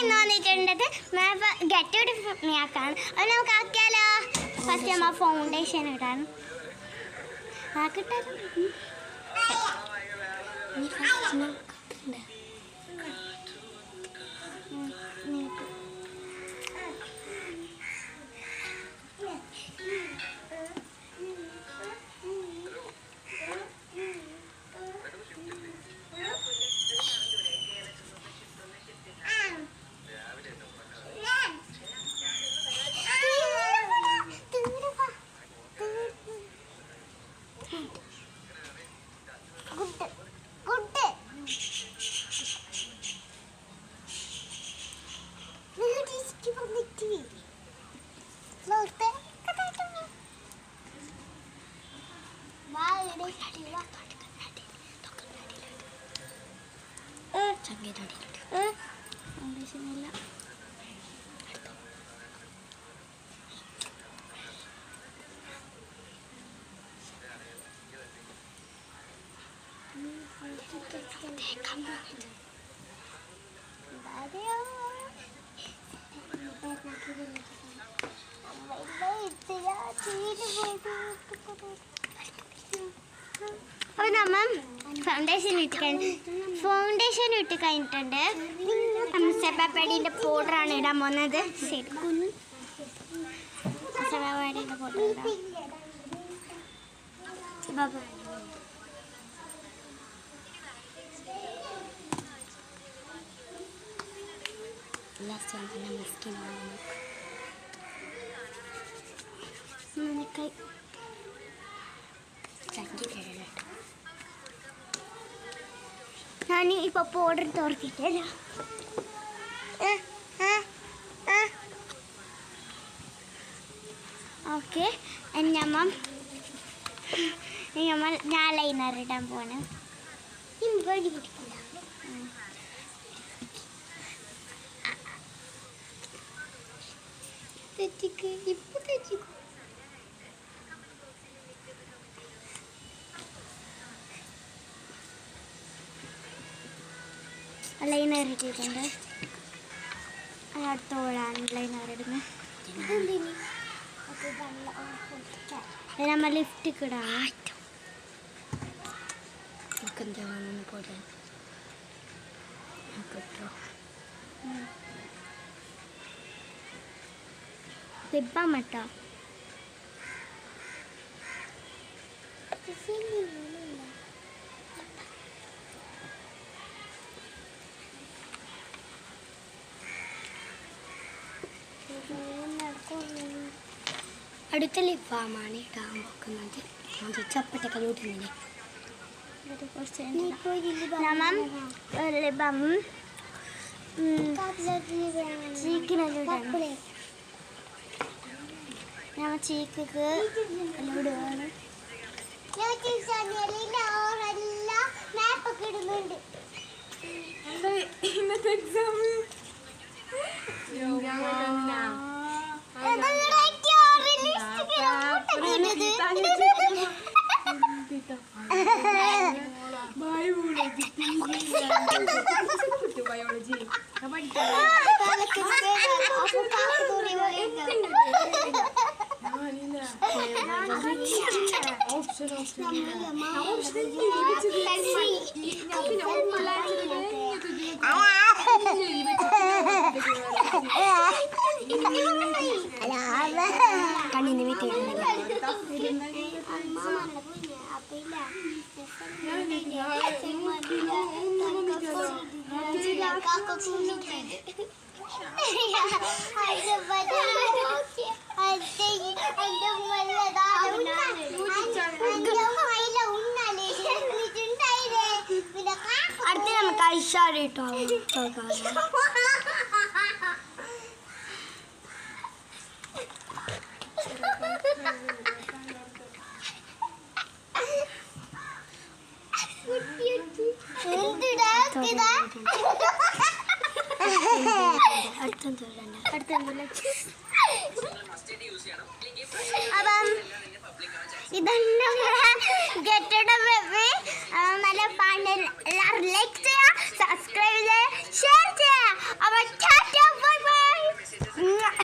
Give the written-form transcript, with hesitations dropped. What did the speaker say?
ഇന്ന് വന്നിട്ടുണ്ടത് ഗെറ്റ് ആക്കാണ്. അത് നമുക്ക് ആക്കിയാലോ? ഫസ്റ്റ് നമ്മൾ ഫൗണ്ടേഷൻ ഇടാണ്. ആക്കിട്ടാലും ഫൗണ്ടേഷനില്ല. അപ്പോൾ നമ്മൾ ഫൗണ്ടേഷൻ ഇട്ട് കഴിഞ്ഞിട്ടുണ്ട്. നമ്മൾ സെബാപ്പേടിൻ്റെ പൗഡറാണ് ഇടാൻ പോകുന്നത്. സെബാപ്പേടിൻ്റെ പൗഡർ ഇടാം. ഞാൻ ഇപ്പോൾ പൗഡർ തുറക്കിട്ടല്ലോ. ഓക്കെ, ഞാൻ ലൈനർ ഇടാൻ പോവാണ്. ലൈനർ ഇട്ടിട്ടുണ്ട്. അടുത്തോളാണ് ലൈനർ ഇടുന്നത്. നമ്മൾ ലിഫ്റ്റ് ഇടാം. ലിബാം കേട്ടോ. അടുത്ത ലിബാമാണ് ഇടാൻ വെക്കുന്നത്. അത് ചപ്പട്ടൊക്കെ കൂട്ടുന്നില്ലേ. ലിബാമും ചീക്കിനെല്ലാം നമ്മൾ ചീക്കൊക്കെ ഇടുകയാണ്. മാപ്പൊക്കെ ഇടുന്നുണ്ട്. ഇന്നത്തെ എക്സാം ബയോളജി കണ്ണിന് വീട്ടിൽ അടുത്ത് നമുക്ക് ഐഷാഡ് ഇട്ടോ. അപ്പം ഇതന്നെ ഗെറ്റഡ് ബേബി നല്ല പാണ്ടിൽ